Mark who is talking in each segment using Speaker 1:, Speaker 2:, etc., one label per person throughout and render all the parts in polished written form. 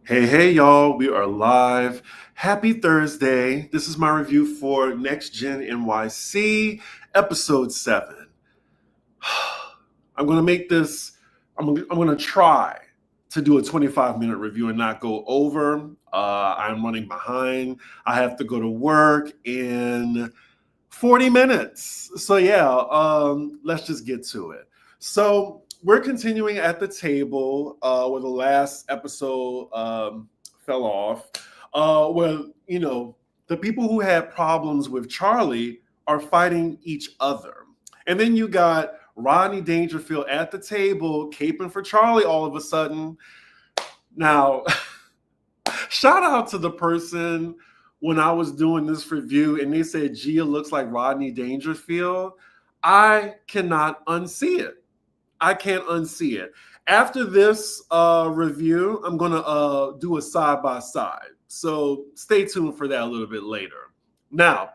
Speaker 1: Hey, y'all, we are live. Happy Thursday. This is my review for Gen NYC, Ep.7. I'm going to make this, I'm going to try to do a 25-minute review and not go over. I'm running behind. I have to go to work in 40 minutes. So, yeah, let's just get to it. So, we're continuing at the table where the last episode fell off. Where, the people who had problems with Charlie are fighting each other. And then you got Rodney Dangerfield at the table, caping for Charlie all of a sudden. Now, shout out to the person when I was doing this review and they said Gia looks like Rodney Dangerfield. I cannot unsee it. I can't unsee it. After this review, I'm going to do a side-by-side. So stay tuned for that a little bit later. Now,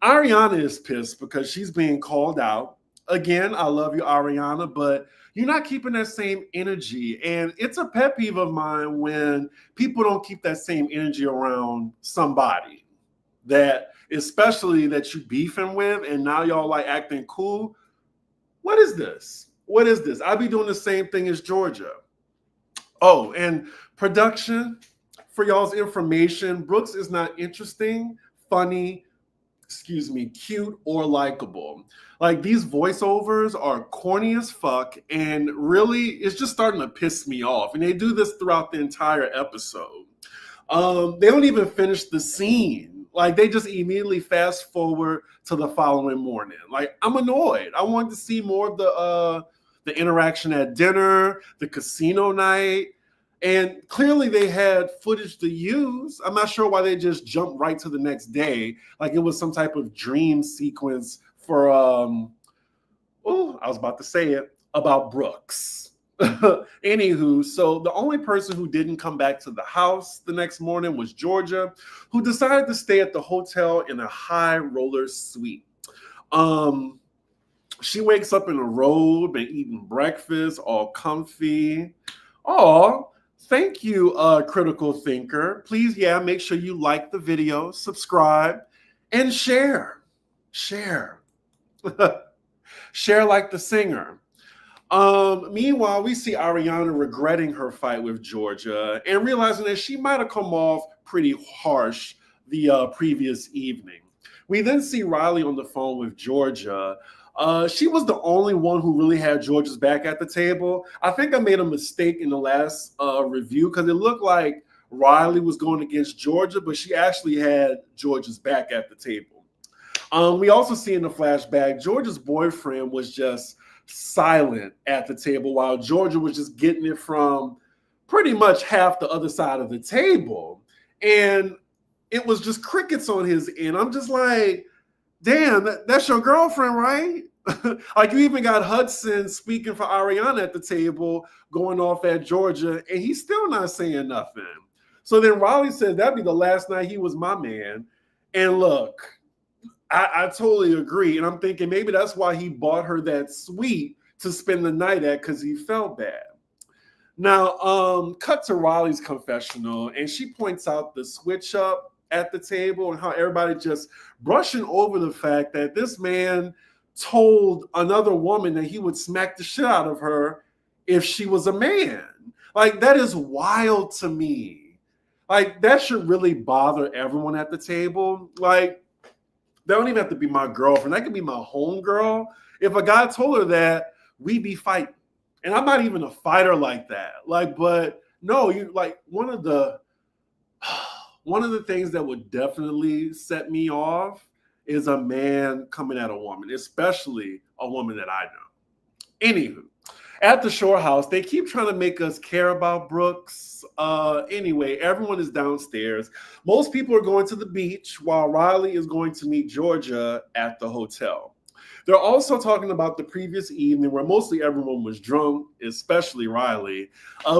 Speaker 1: Ariana is pissed because she's being called out. Again, I love you, Ariana, but you're not keeping that same energy. And it's a pet peeve of mine when people don't keep that same energy around somebody that, especially that you beefing with, and now y'all like acting cool. What is this? What is this? I'll be doing the same thing as Georgia. Oh, and production, for y'all's information, Brooks is not interesting, funny, cute, or likable. Like, these voiceovers are corny as fuck, and really, it's just starting to piss me off. And they do this throughout the entire episode. They don't even finish the scene. Like, they just immediately fast forward to the following morning. Like, I'm annoyed. I wanted to see more of the interaction at dinner, the casino night. And clearly they had footage to use. I'm not sure why they just jumped right to the next day. Like it was some type of dream sequence for, I was about to say it, about Brooks. Anywho, so the only person who didn't come back to the house the next morning was Georgia, who decided to stay at the hotel in a high roller suite. She wakes up in a robe and eating breakfast, all comfy. Oh, thank you, critical thinker. Please, make sure you like the video, subscribe, and share. Share. Share like the singer. Meanwhile, we see Ariana regretting her fight with Georgia and realizing that she might have come off pretty harsh the previous evening. We then see Riley on the phone with Georgia. She was the only one who really had Georgia's back at the table. I think I made a mistake in the last review because it looked like Riley was going against Georgia, but she actually had Georgia's back at the table. We also see in the flashback, Georgia's boyfriend was just silent at the table while Georgia was just getting it from pretty much half the other side of the table. And it was just crickets on his end. I'm just like, damn, that's your girlfriend, right? Like, you even got Hudson speaking for Ariana at the table, going off at Georgia, and he's still not saying nothing. So then Riley said that'd be the last night he was my man. And look, I totally agree. And I'm thinking maybe that's why he bought her that suite to spend the night at, because he felt bad. Now, cut to Riley's confessional, and she points out the switch up at the table and how everybody just brushing over the fact that this man told another woman that he would smack the shit out of her if she was a man. Like, that is wild to me. Like, that should really bother everyone at the table. Like, that don't even have to be my girlfriend. That could be my homegirl. If a guy told her that, we'd be fighting. And I'm not even a fighter like that. Like, but no, you like one of the things that would definitely set me off is a man coming at a woman, especially a woman that I know. Anywho, at the Shore House, they keep trying to make us care about Brooks. Anyway, everyone is downstairs. Most people are going to the beach while Riley is going to meet Georgia at the hotel. They're also talking about the previous evening where mostly everyone was drunk, especially Riley.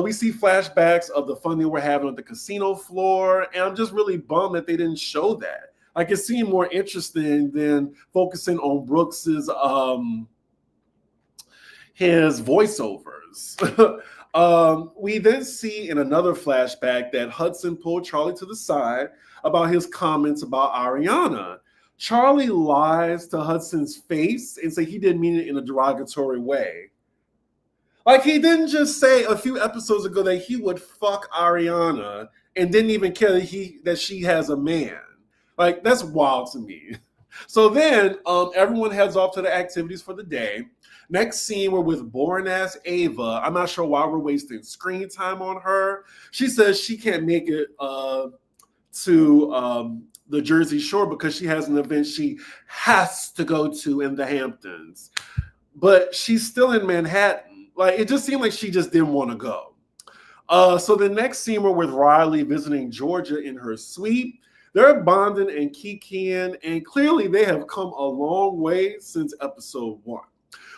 Speaker 1: We see flashbacks of the fun they were having on the casino floor, and I'm just really bummed that they didn't show that. Like, it seemed more interesting than focusing on Brooks's his voiceovers. We then see in another flashback that Hudson pulled Charlie to the side about his comments about Ariana. Charlie lies to Hudson's face and say he didn't mean it in a derogatory way. Like, he didn't just say a few episodes ago that he would fuck Ariana and didn't even care that she has a man. Like, that's wild to me. So then everyone heads off to the activities for the day. Next scene, we're with boring ass Ava. I'm not sure why we're wasting screen time on her. She says she can't make it to the Jersey Shore because she has an event she has to go to in the Hamptons. But she's still in Manhattan. Like, it just seemed like she just didn't want to go. So the next scene, we're with Riley visiting Georgia in her suite. They're bonding and kikiing, and clearly they have come a long way since episode 1.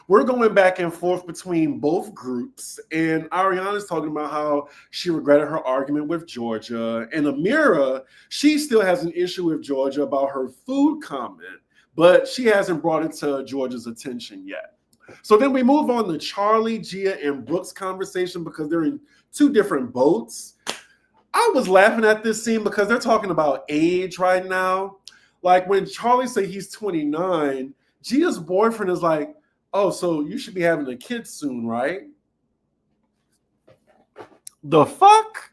Speaker 1: We're going back and forth between both groups, and Ariana's talking about how she regretted her argument with Georgia, and Amira, she still has an issue with Georgia about her food comment, but she hasn't brought it to Georgia's attention yet. So then we move on to Charlie, Gia, and Brooke's conversation because they're in 2 different boats. I was laughing at this scene because they're talking about age right now. Like, when Charlie say he's 29, Gia's boyfriend is like, oh, so you should be having a kid soon, right? The fuck?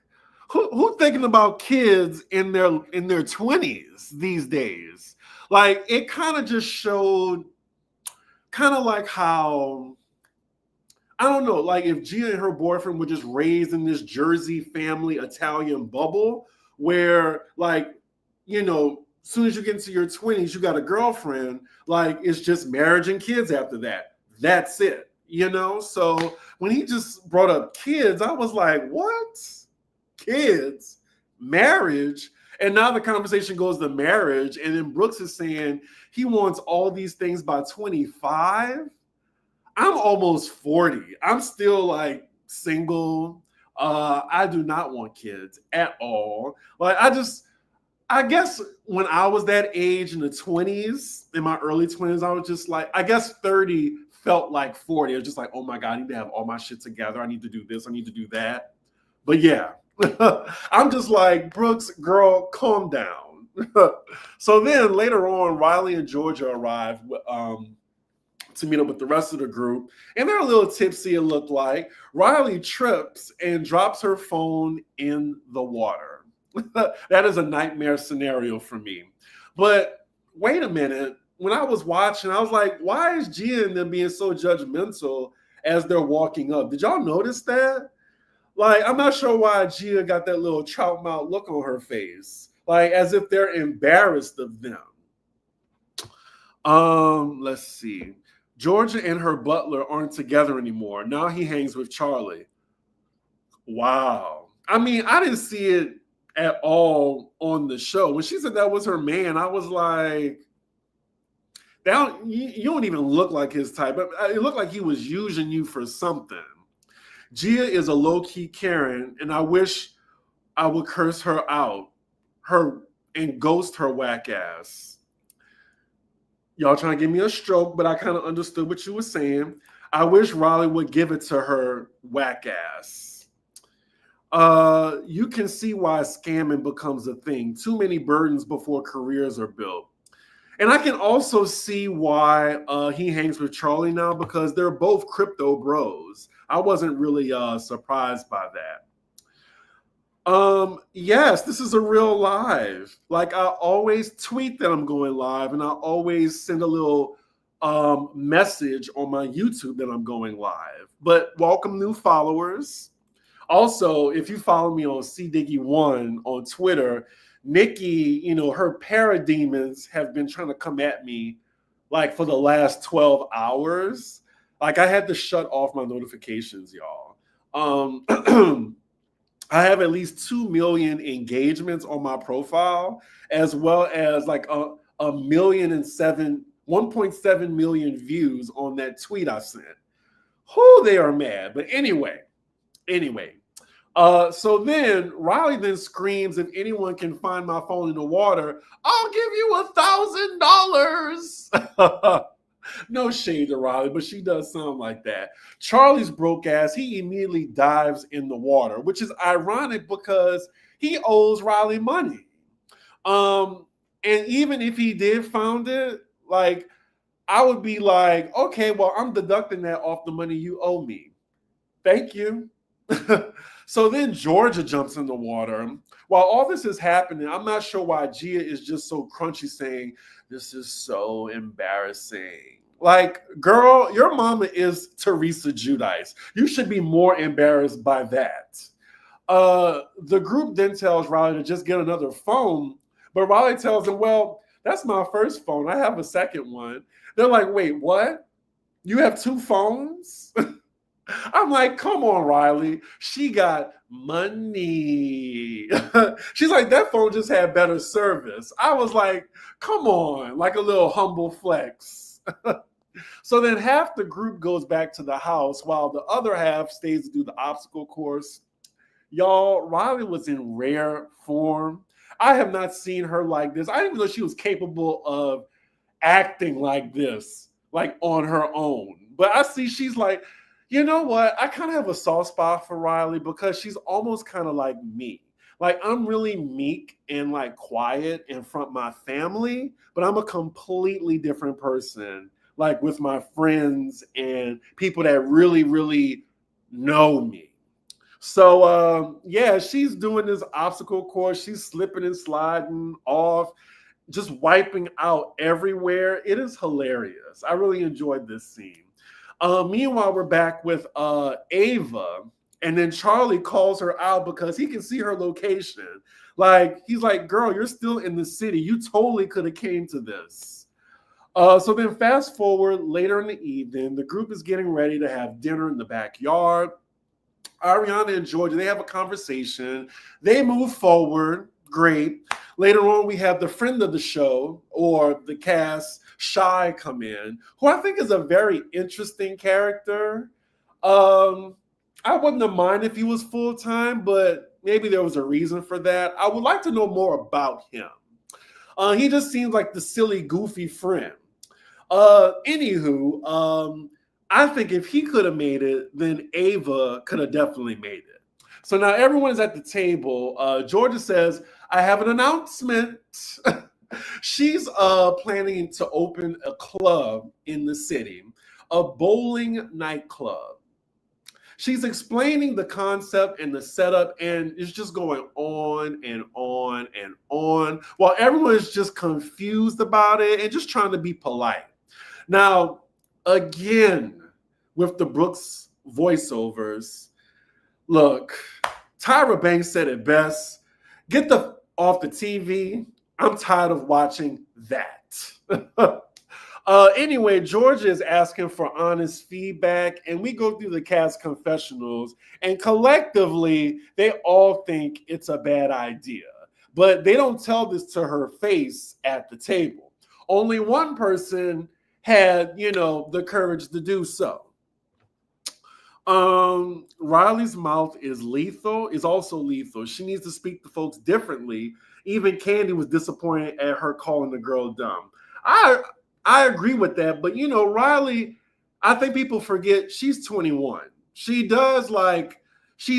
Speaker 1: Who thinking about kids in their 20s these days? Like, it kind of just showed kind of like how, I don't know, like if Gia and her boyfriend were just raised in this Jersey family Italian bubble where, like, you know, as soon as you get into your 20s, you got a girlfriend, like it's just marriage and kids after that. That's it, you know? So when he just brought up kids, I was like, what? Kids? Marriage? And now the conversation goes to marriage, and then Brooks is saying he wants all these things by 25. I'm almost 40. I'm still like single. I do not want kids at all. Like, I guess when I was that age in the 20s, in my early 20s, I was just like, I guess 30 felt like 40. I was just like, oh my God, I need to have all my shit together. I need to do this. I need to do that. But yeah, I'm just like, Brooks, girl, calm down. So then later on, Riley and Georgia arrive to meet up with the rest of the group. And they're a little tipsy, it looked like. Riley trips and drops her phone in the water. That is a nightmare scenario for me. But wait a minute. When I was watching, I was like, why is Gia and them being so judgmental as they're walking up? Did y'all notice that? Like, I'm not sure why Gia got that little trout mouth look on her face. Like, as if they're embarrassed of them. Let's see. Georgia and her butler aren't together anymore. Now he hangs with Charlie. Wow. I mean, I didn't see it at all on the show. When she said that was her man, I was like, you don't even look like his type. It looked like he was using you for something. Gia is a low-key Karen, and I wish I would curse her out, and ghost her whack ass. Y'all trying to give me a stroke, but I kind of understood what you were saying. I wish Riley would give it to her whack ass. You can see why scamming becomes a thing. Too many burdens before careers are built. And I can also see why he hangs with Charlie now, because they're both crypto bros. I wasn't really surprised by that. Yes, this is a real live. Like, I always tweet that I'm going live, and I always send a little message on my YouTube that I'm going live. But welcome new followers. Also, if you follow me on CDiggy1 on Twitter, Nikki, you know, her parademons have been trying to come at me like for the last 12 hours. Like, I had to shut off my notifications, y'all. I have at least 2 million engagements on my profile, as well as like 1.7 million views on that tweet I sent. Who they are mad. But anyway. So then Riley then screams, if anyone can find my phone in the water, I'll give you $1,000. No shade to Riley, but she does sound like that. Charlie's broke ass, he immediately dives in the water, which is ironic because he owes Riley money. Um, and even if he did found it, like I would be like, okay, well, I'm deducting that off the money you owe me. Thank you. So then Georgia jumps in the water. While all this is happening, I'm not sure why Gia is just so crunchy saying, this is so embarrassing. Like, girl, your mama is Teresa Giudice. You should be more embarrassed by that. The group then tells Riley to just get another phone, but Riley tells them, well, that's my first phone. I have a second one. They're like, wait, what? You have two phones? I'm like, come on, Riley. She got money. She's like, that phone just had better service. I was like, come on, like a little humble flex. So then half the group goes back to the house while the other half stays to do the obstacle course. Y'all, Riley was in rare form. I have not seen her like this. I didn't even know she was capable of acting like this, like on her own. But I see she's like, you know what? I kind of have a soft spot for Riley because she's almost kind of like me. Like I'm really meek and like quiet in front of my family, but I'm a completely different person, like with my friends and people that really, really know me. So yeah, she's doing this obstacle course. She's slipping and sliding off, just wiping out everywhere. It is hilarious. I really enjoyed this scene. Meanwhile, we're back with Ava, and then Charlie calls her out because he can see her location. Like he's like, "Girl, you're still in the city. You totally could have came to this." So then, fast forward later in the evening, the group is getting ready to have dinner in the backyard. Ariana and Georgia, they have a conversation. They move forward. Great. Later on, we have the friend of the show or the cast, Shy, come in, who I think is a very interesting character. I wouldn't have minded if he was full time, but maybe there was a reason for that. I would like to know more about him. He just seems like the silly, goofy friend. Anywho, I think if he could have made it, then Ava could have definitely made it. So now everyone's at the table. Georgia says, I have an announcement. She's planning to open a club in the city, a bowling nightclub. She's explaining the concept and the setup, and it's just going on and on and on while everyone is just confused about it and just trying to be polite. Now, again, with the Brooks voiceovers, look, Tyra Banks said it best. Get the off the TV. I'm tired of watching that. Anyway, Georgia is asking for honest feedback, and we go through the cast confessionals, and collectively, they all think it's a bad idea. But they don't tell this to her face at the table. Only one person had, the courage to do so. Riley's mouth is also lethal. She needs to speak to folks differently. Even Candy was disappointed at her calling the girl dumb. I agree with that, but Riley, I think people forget she's 21. She's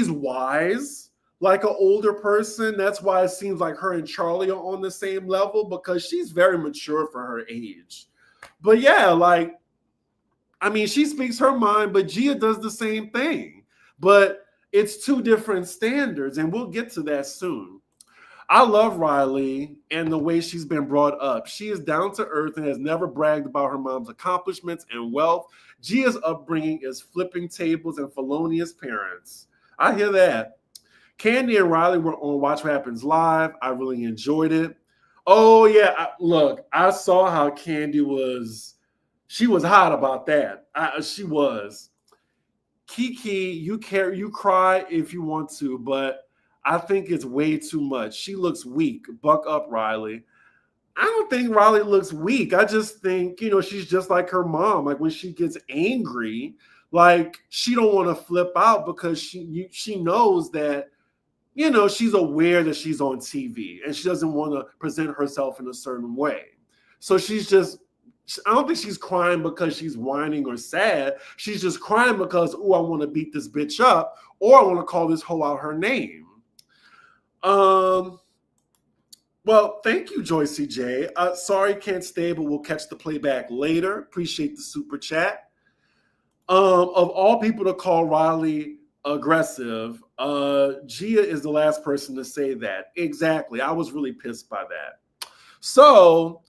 Speaker 1: wise, like an older person. That's why it seems like her and Charlie are on the same level because she's very mature for her age. But yeah, she speaks her mind, but Gia does the same thing. But it's two different standards, and we'll get to that soon. I love Riley and the way she's been brought up. She is down to earth and has never bragged about her mom's accomplishments and wealth. Gia's upbringing is flipping tables and felonious parents. I hear that. Candy and Riley were on Watch What Happens Live. I really enjoyed it. Oh, yeah. I saw how Candy was. She was hot about that. She was. Kiki, you cry if you want to, but I think it's way too much. She looks weak. Buck up, Riley. I don't think Riley looks weak. I just think, she's just like her mom. Like when she gets angry, like she don't want to flip out because she knows that, she's aware that she's on TV and she doesn't want to present herself in a certain way. So she's just I don't think she's crying because she's whining or sad. She's just crying because, oh, I want to beat this bitch up, or I want to call this hoe out her name. Well, thank you, Joyce J. Sorry, can't stay, but we'll catch the playback later. Appreciate the super chat. Of all people to call Riley aggressive, Gia is the last person to say that. Exactly. I was really pissed by that. So,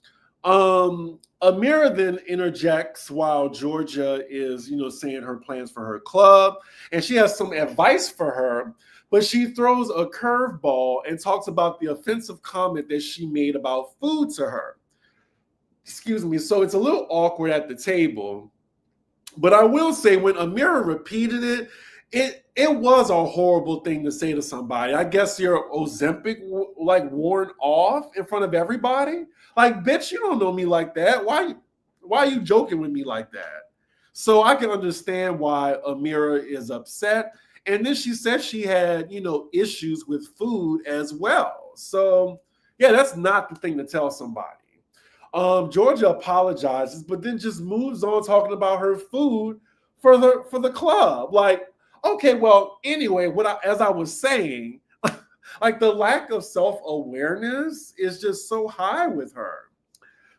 Speaker 1: Amira then interjects while Georgia is, saying her plans for her club, and she has some advice for her, but she throws a curveball and talks about the offensive comment that she made about food to her. Excuse me. So it's a little awkward at the table, but I will say when Amira repeated it, it was a horrible thing to say to somebody. I guess your Ozempic worn off in front of everybody. Like, bitch, you don't know me like that. Why are you joking with me like that? So I can understand why Amira is upset. And then she said she had, issues with food as well. So yeah, that's not the thing to tell somebody. Georgia apologizes, but then just moves on talking about her food for the club. Like, okay, well, anyway, as I was saying, like the lack of self-awareness is just so high with her.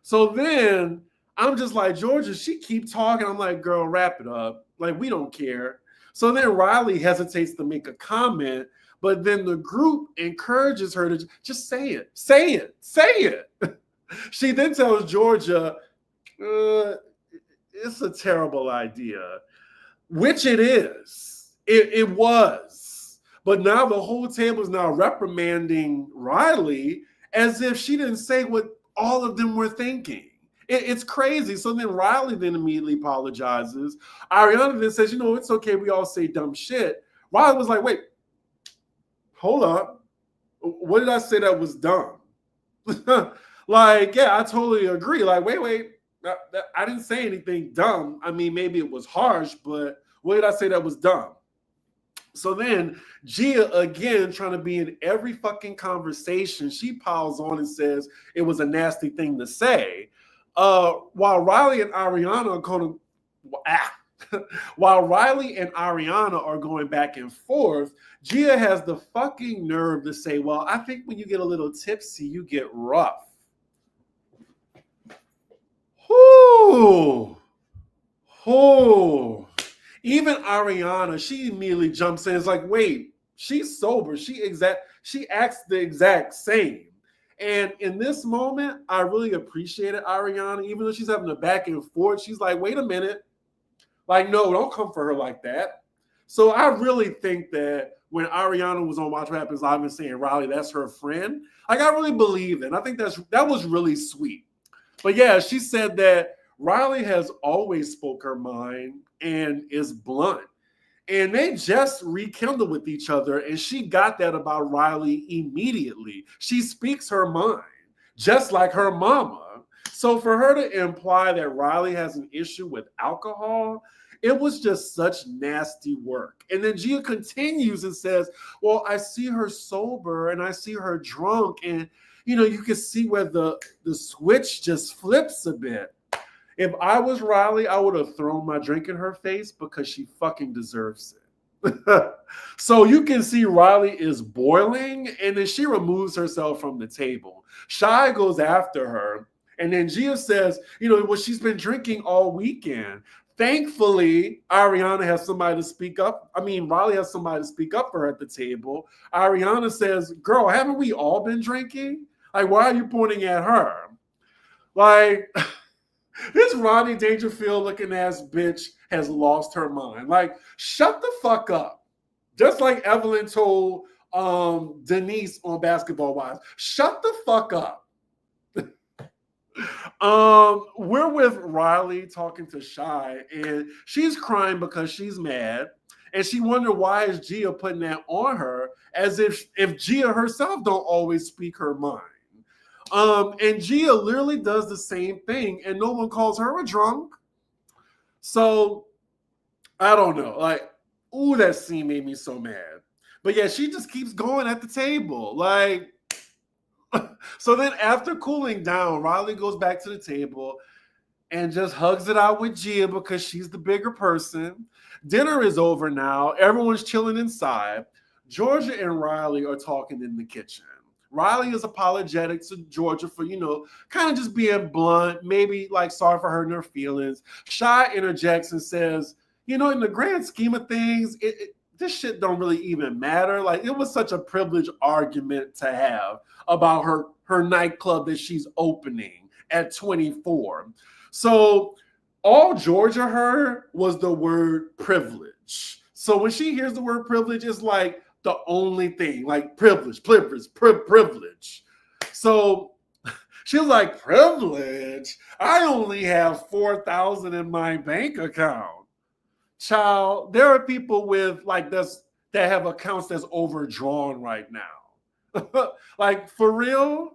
Speaker 1: So then I'm just like, Georgia, she keep talking. I'm like, girl, wrap it up. Like, we don't care. So then Riley hesitates to make a comment, but then the group encourages her to just say it, say it, say it. She then tells Georgia, it's a terrible idea, which it is. It was. But now the whole table is now reprimanding Riley as if she didn't say what all of them were thinking. It's crazy. So then Riley then immediately apologizes. Ariana then says, it's okay. We all say dumb shit. Riley was like, wait, hold up. What did I say that was dumb? Like, yeah, I totally agree. Like, wait. I didn't say anything dumb. I mean, maybe it was harsh, but what did I say that was dumb? So then Gia, again, trying to be in every fucking conversation, she piles on and says it was a nasty thing to say. While Riley and Ariana are going back and forth, Gia has the fucking nerve to say, well, I think when you get a little tipsy, you get rough. Whoo! Even Ariana, she immediately jumps in. It's like, wait, she's sober. She acts the exact same. And in this moment, I really appreciated Ariana, even though she's having a back and forth. She's like, wait a minute. Like, no, don't come for her like that. So I really think that when Ariana was on Watch What Happens Live and saying, Riley, that's her friend, like, I really believe it. I think that was really sweet. But yeah, she said that Riley has always spoke her mind and is blunt. And they just rekindled with each other, and she got that about Riley immediately. She speaks her mind, just like her mama. So for her to imply that Riley has an issue with alcohol, it was just such nasty work. And then Gia continues and says, well, I see her sober and I see her drunk, and you can see where the switch just flips a bit. If I was Riley, I would have thrown my drink in her face because she fucking deserves it. So you can see Riley is boiling, and then she removes herself from the table. Shai goes after her, and then Gia says, well, she's been drinking all weekend. Thankfully, Ariana has somebody to speak up. I mean, Riley has somebody to speak up for her at the table. Ariana says, girl, haven't we all been drinking? Like, why are you pointing at her? Like... This Rodney Dangerfield looking ass bitch has lost her mind. Like, shut the fuck up. Just like Evelyn told Denise on Basketball Wives, shut the fuck up. We're with Riley talking to Shai, and she's crying because she's mad, and she wondered why is Gia putting that on her, as if Gia herself don't always speak her mind. And Gia literally does the same thing, and no one calls her a drunk. So I don't know. Like, ooh, that scene made me so mad. But yeah, she just keeps going at the table. Like, so then after cooling down, Riley goes back to the table. and just hugs it out with Gia because she's the bigger person. Dinner is over now. Everyone's chilling inside. Georgia and Riley are talking in the kitchen. Riley is apologetic to Georgia for, kind of just being blunt, maybe like sorry for hurting her feelings. Shy interjects and says, in the grand scheme of things, this shit don't really even matter. Like, it was such a privileged argument to have about her nightclub that she's opening at 24. So all Georgia heard was the word privilege. So when she hears the word privilege, it's like the only thing, like privilege. So she was like, privilege? I only have $4,000 in my bank account. Child, there are people with like this that have accounts that's overdrawn right now. Like, for real?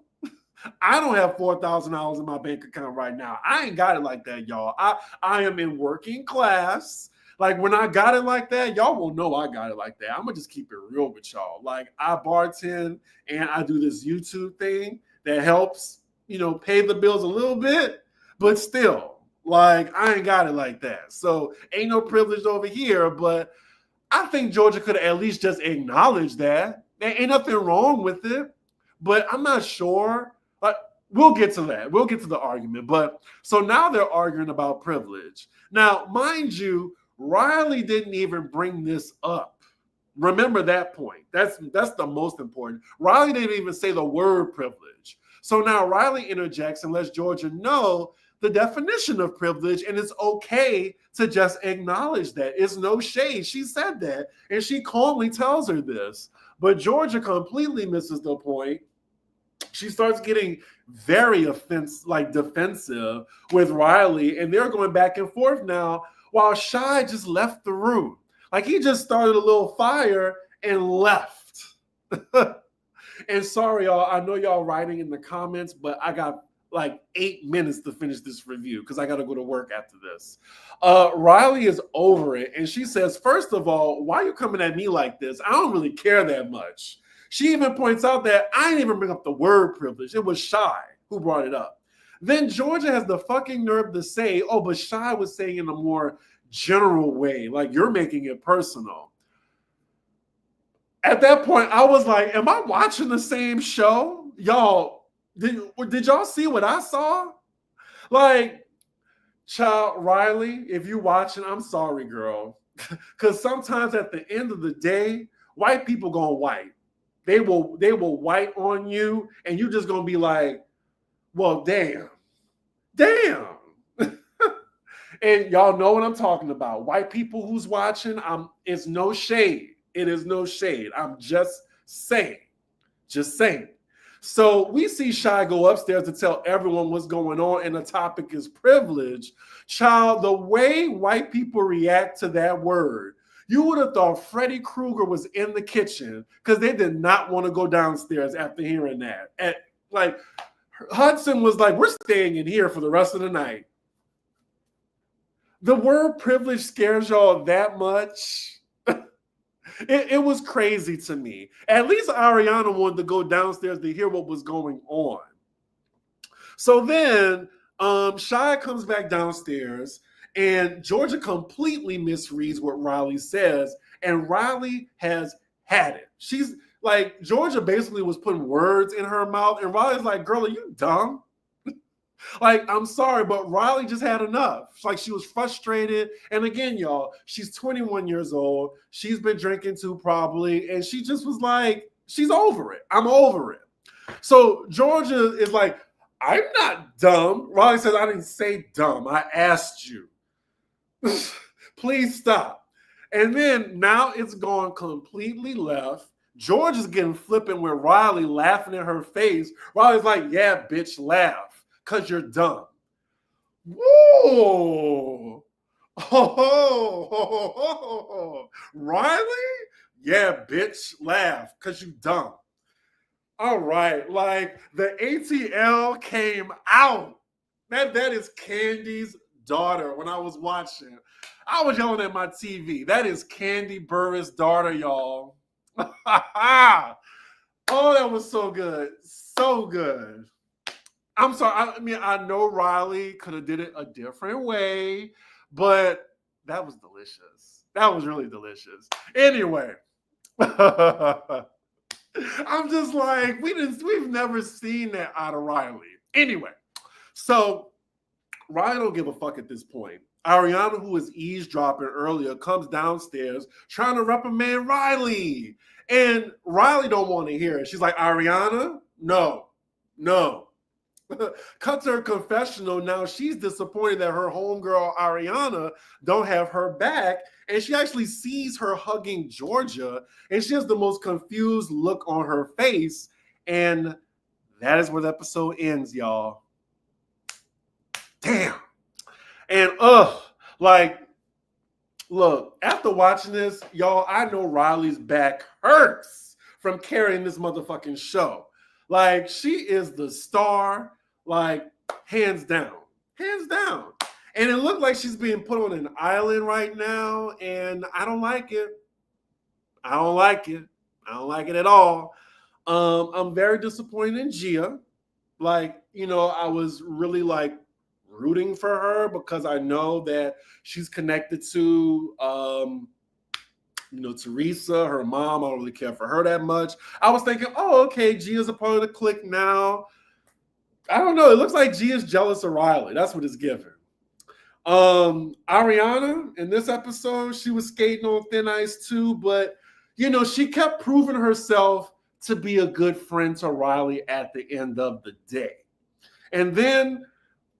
Speaker 1: I don't have $4,000 in my bank account right now. I ain't got it like that, y'all. I am in working class. Like, when I got it like that, y'all will know I got it like that. I'm gonna just keep it real with y'all. Like, I bartend and I do this YouTube thing that helps, pay the bills a little bit, but still, like, I ain't got it like that. So ain't no privilege over here, but I think Georgia could at least just acknowledge that. There ain't nothing wrong with it, but I'm not sure. We'll get to that. We'll get to the argument. But so now they're arguing about privilege. Now, mind you, Riley didn't even bring this up. Remember that point. That's the most important. Riley didn't even say the word privilege. So now Riley interjects and lets Georgia know the definition of privilege, and it's okay to just acknowledge that. It's no shade. She said that, and she calmly tells her this. But Georgia completely misses the point. She starts getting very defensive with Riley, and they're going back and forth now while Shy just left the room. Like, he just started a little fire and left. And sorry, y'all, I know y'all writing in the comments, but I got like 8 minutes to finish this review because I got to go to work after this. Riley is over it, and she says, first of all, why are you coming at me like this? I don't really care that much. She even points out that I didn't even bring up the word privilege. It was Shy who brought it up. Then Georgia has the fucking nerve to say, oh, but Shy was saying in a more general way, like, you're making it personal. At that point, I was like, am I watching the same show? Y'all, did y'all see what I saw? Like, child, Riley, if you watching, I'm sorry, girl. Because sometimes at the end of the day, white people gonna white. They will white on you, and you just gonna be like, well, damn. And y'all know what I'm talking about. White people who's watching, it's no shade. It is no shade. I'm just saying. So we see Shy go upstairs to tell everyone what's going on, and the topic is privilege. Child, the way white people react to that word, you would have thought Freddy Krueger was in the kitchen because they did not want to go downstairs after hearing that. And like, Hudson was like, we're staying in here for the rest of the night. The word privilege scares y'all that much? It was crazy to me. At least Ariana wanted to go downstairs to hear what was going on. So then Shy comes back downstairs, and Georgia completely misreads what Riley says, and Riley has had it. She's like, Georgia basically was putting words in her mouth, and Riley's like, girl, are you dumb? Like, I'm sorry, but Riley just had enough. Like, she was frustrated. And again, y'all, she's 21 years old. She's been drinking too, probably. And she just was like, she's over it. I'm over it. So Georgia is like, I'm not dumb. Riley says, I didn't say dumb. I asked you. Please stop. And then now it's gone completely left. George is getting flippant with Riley, laughing in her face. Riley's like, yeah, bitch, laugh. Because you're dumb. Whoa. Oh. Riley? Yeah, bitch, laugh. Because you dumb. All right. Like, the ATL came out. That is Candy's daughter when I was watching. I was yelling at my TV. That is Candy Burris' daughter, y'all. Oh, that was so good. So good. I'm sorry. I mean, I know Riley could have did it a different way, but that was delicious. That was really delicious. Anyway, I'm just like, we've never seen that out of Riley. Anyway, so Riley don't give a fuck at this point. Ariana, who was eavesdropping earlier, comes downstairs trying to reprimand Riley. And Riley don't want to hear it. She's like, Ariana, no, no. Cut to her confessional. Now she's disappointed that her homegirl Ariana don't have her back, and she actually sees her hugging Georgia, and she has the most confused look on her face. And that is where the episode ends, y'all. Damn. And like, look, after watching this, y'all, I know Riley's back hurts from carrying this motherfucking show. Like, she is the star, like, hands down. Hands down. And it looked like she's being put on an island right now, and I don't like it. I don't like it. I don't like it at all. I'm very disappointed in Gia. Like, I was really like rooting for her because I know that she's connected to Teresa, her mom. I don't really care for her that much. I was thinking, oh, okay, Gia's a part of the clique now. I don't know. It looks like Gia's jealous of Riley. That's what it's giving. Ariana, in this episode, she was skating on thin ice too, but she kept proving herself to be a good friend to Riley at the end of the day. And then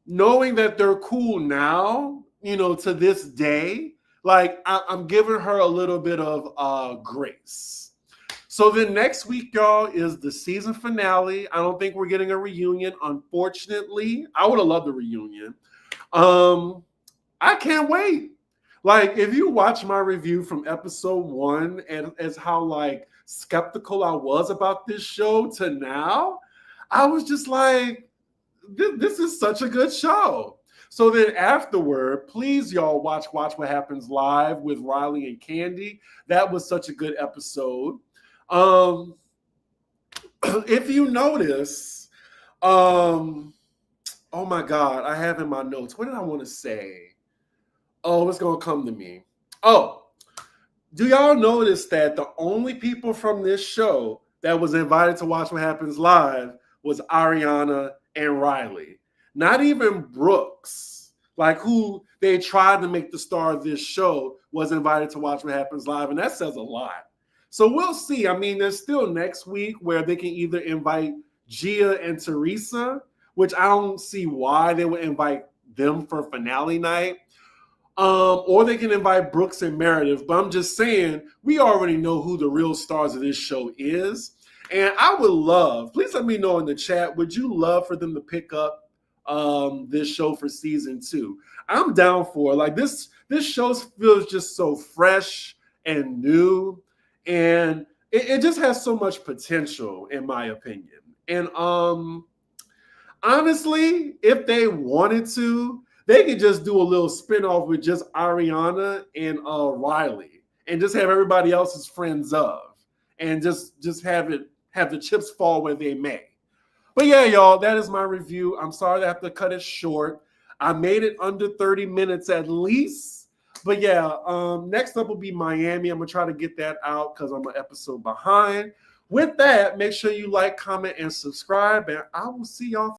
Speaker 1: knowing that they're cool now, to this day, like I'm giving her a little bit of grace. So then next week, y'all, is the season finale. I don't think we're getting a reunion, unfortunately. I would have loved a reunion. I can't wait. Like, if you watch my review from episode 1 and as how like skeptical I was about this show to now, I was just like, this is such a good show. So then afterward, please, y'all, watch What Happens Live with Riley and Candy. That was such a good episode. If you notice, oh my God, I have in my notes. What did I want to say? Oh, it's going to come to me. Oh, do y'all notice that the only people from this show that was invited to Watch What Happens Live was Ariana and Riley? Not even Brooks, like who they tried to make the star of this show, was invited to Watch What Happens Live, and that says a lot. So we'll see. I mean, there's still next week where they can either invite Gia and Teresa, which I don't see why they would invite them for finale night. Or they can invite Brooks and Meredith. But I'm just saying, we already know who the real stars of this show is. And I would love, please let me know in the chat, would you love for them to pick up this show for season 2? I'm down for it. Like this show feels just so fresh and new. And it just has so much potential, in my opinion. And honestly, if they wanted to, they could just do a little spinoff with just Ariana and Riley and just have everybody else's friends of and just have the chips fall where they may. But yeah, y'all, that is my review. I'm sorry to have to cut it short. I made it under 30 minutes at least. But yeah, next up will be Miami. I'm going to try to get that out because I'm an episode behind. With that, make sure you like, comment, and subscribe, and I will see y'all